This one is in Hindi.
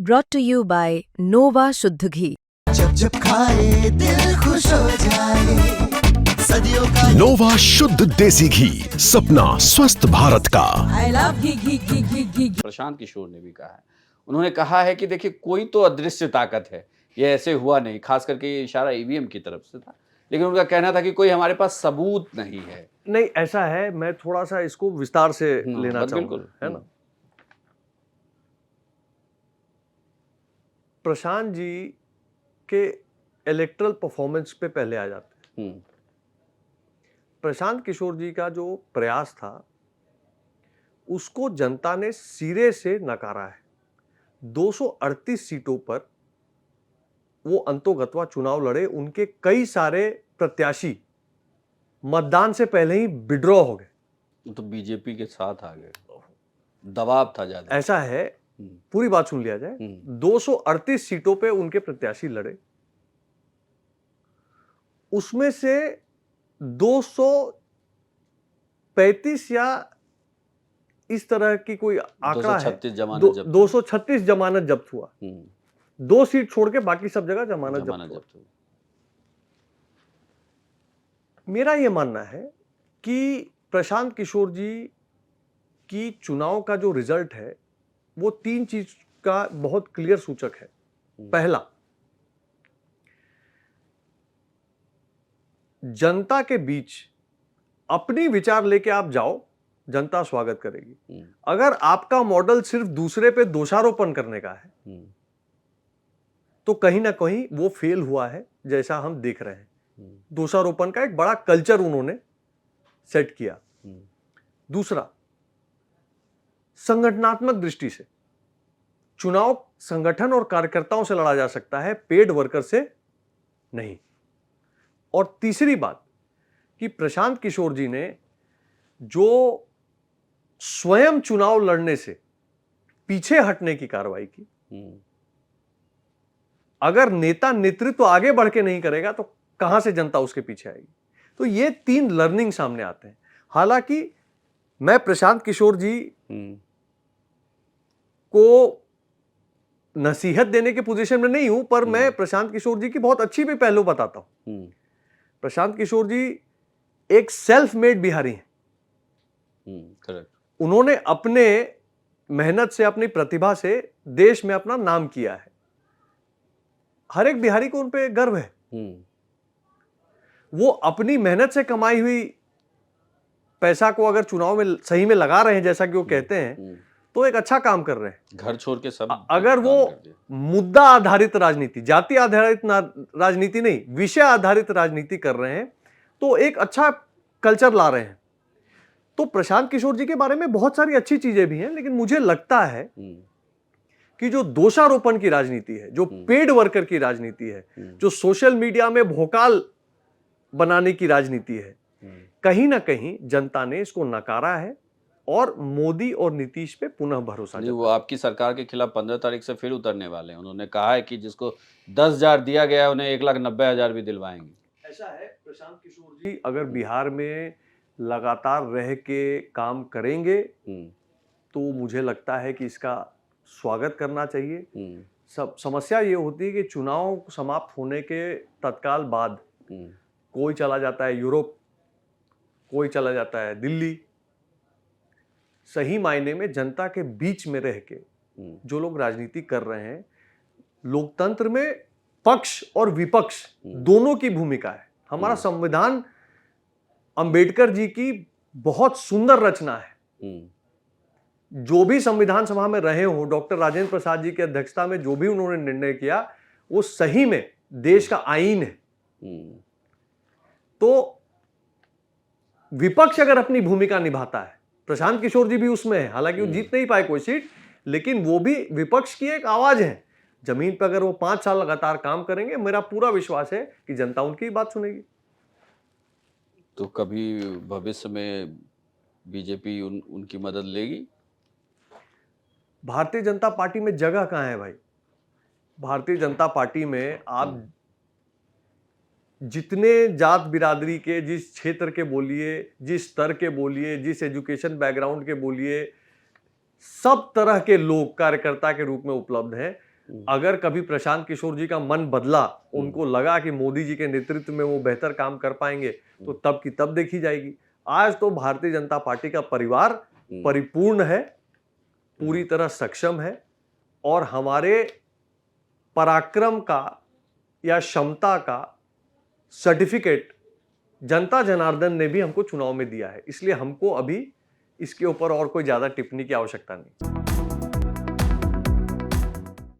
brought to you by Nova शुद्ध घी। जब जब खाए दिल खुश हो जाए, सदियों का नोवा शुद्ध देसी घी, सपना स्वस्थ भारत का। I love घी। प्रशांत किशोर ने भी कहा है, उन्होंने कहा है कि देखिए कोई तो अदृश्य ताकत है, ये ऐसे हुआ नहीं, खास करके ये इशारा ईवीएम की तरफ से था, लेकिन उनका कहना था कि कोई हमारे पास सबूत नहीं है। नहीं, ऐसा है, मैं थोड़ा सा इसको विस्तार से लेना चाहूंगा, बिल्कुल है ना। प्रशांत जी के इलेक्ट्रल परफॉर्मेंस पे पहले आ जाते हैं। प्रशांत किशोर जी का जो प्रयास था उसको जनता ने सिरे से नकारा है। 238 सीटों पर वो अंतोगत्वा चुनाव लड़े, उनके कई सारे प्रत्याशी मतदान से पहले ही विड्रॉ हो गए, तो बीजेपी के साथ आ गए, दबाव था ज्यादा। ऐसा है, पूरी बात सुन लिया जाए। 238 सीटों पे उनके प्रत्याशी लड़े, उसमें से 235 या इस तरह की कोई आंकड़ा है, 236 जमानत जब्त हुआ। 2 सीट छोड़ के बाकी सब जगह जमानत जब्त हुआ। मेरा यह मानना है कि प्रशांत किशोर जी की चुनाव का जो रिजल्ट है वो 3 चीज का बहुत क्लियर सूचक है। पहला, जनता के बीच अपनी विचार लेके आप जाओ, जनता स्वागत करेगी। अगर आपका मॉडल सिर्फ दूसरे पे दोषारोपण करने का है तो कहीं ना कहीं वो फेल हुआ है, जैसा हम देख रहे हैं। दोषारोपण का एक बड़ा कल्चर उन्होंने सेट किया। दूसरा, संगठनात्मक दृष्टि से चुनाव संगठन और कार्यकर्ताओं से लड़ा जा सकता है, पेड वर्कर से नहीं। और तीसरी बात कि प्रशांत किशोर जी ने जो स्वयं चुनाव लड़ने से पीछे हटने की कार्रवाई की, अगर नेता नेतृत्व आगे बढ़ के नहीं करेगा तो कहां से जनता उसके पीछे आएगी। तो ये 3 लर्निंग सामने आते हैं। हालांकि मैं प्रशांत किशोर जी को नसीहत देने के पोजीशन में नहीं हूं, पर मैं प्रशांत किशोर जी की बहुत अच्छी भी पहलू बताता हूं। प्रशांत किशोर जी एक सेल्फ मेड बिहारी हैं। करेक्ट। उन्होंने अपने मेहनत से, अपनी प्रतिभा से देश में अपना नाम किया है। हर एक बिहारी को उन पे गर्व है। वो अपनी मेहनत से कमाई हुई पैसा को अगर चुनाव में सही में लगा रहे हैं, जैसा कि वो कहते हैं, तो एक अच्छा काम कर रहे हैं। घर छोड़ के सब अगर वो मुद्दा आधारित राजनीति, जाति आधारित राजनीति नहीं, विषय आधारित राजनीति कर रहे हैं, तो एक अच्छा कल्चर ला रहे हैं। तो प्रशांत किशोर जी के बारे में बहुत सारी अच्छी चीजें भी हैं, लेकिन मुझे लगता है कि जो दोषारोपण की राजनीति है, जो पेड वर्कर की राजनीति है, जो सोशल मीडिया में भोकाल बनाने की राजनीति है, कहीं ना कहीं जनता ने इसको नकारा है और मोदी और नीतीश पे पुनः भरोसा नहीं। वो आपकी सरकार के खिलाफ 15 तारीख से फिर उतरने वाले हैं। उन्होंने कहा है कि जिसको 10,000 दिया गया उन्हें 1,90,000 भी दिलवाएंगे। ऐसा है, प्रशांत किशोर जी अगर बिहार में लगातार रह के काम करेंगे तो मुझे लगता है कि इसका स्वागत करना चाहिए। सब समस्या ये होती है कि चुनाव समाप्त होने के तत्काल बाद कोई चला जाता है यूरोप, कोई चला जाता है दिल्ली। सही मायने में जनता के बीच में रह के जो लोग राजनीति कर रहे हैं, लोकतंत्र में पक्ष और विपक्ष दोनों की भूमिका है। हमारा संविधान अंबेडकर जी की बहुत सुंदर रचना है। जो भी संविधान सभा में रहे हो, डॉक्टर राजेंद्र प्रसाद जी की अध्यक्षता में जो भी उन्होंने निर्णय किया, वो सही में देश का आईन है। तो विपक्ष अगर अपनी भूमिका निभाता है, प्रशांत किशोर जी भी उसमें है, हालांकि वो जीत नहीं पाए कोई सीट, लेकिन वो भी विपक्ष की एक आवाज है। जमीन पर अगर वो 5 साल लगातार काम करेंगे, मेरा पूरा विश्वास है कि जनता उनकी बात सुनेगी। तो कभी भविष्य में बीजेपी उनकी मदद लेगी? भारतीय जनता पार्टी में जगह कहां है भाई? भारतीय जनता पार्टी में आप जितने जात बिरादरी के, जिस क्षेत्र के बोलिए, जिस स्तर के बोलिए, जिस एजुकेशन बैकग्राउंड के बोलिए, सब तरह के लोग कार्यकर्ता के रूप में उपलब्ध हैं। अगर कभी प्रशांत किशोर जी का मन बदला, उनको लगा कि मोदी जी के नेतृत्व में वो बेहतर काम कर पाएंगे, तो तब की तब देखी जाएगी। आज तो भारतीय जनता पार्टी का परिवार परिपूर्ण है, पूरी तरह सक्षम है, और हमारे पराक्रम का या क्षमता का सर्टिफिकेट जनता जनार्दन ने भी हमको चुनाव में दिया है। इसलिए हमको अभी इसके ऊपर और कोई ज्यादा टिप्पणी की आवश्यकता नहीं।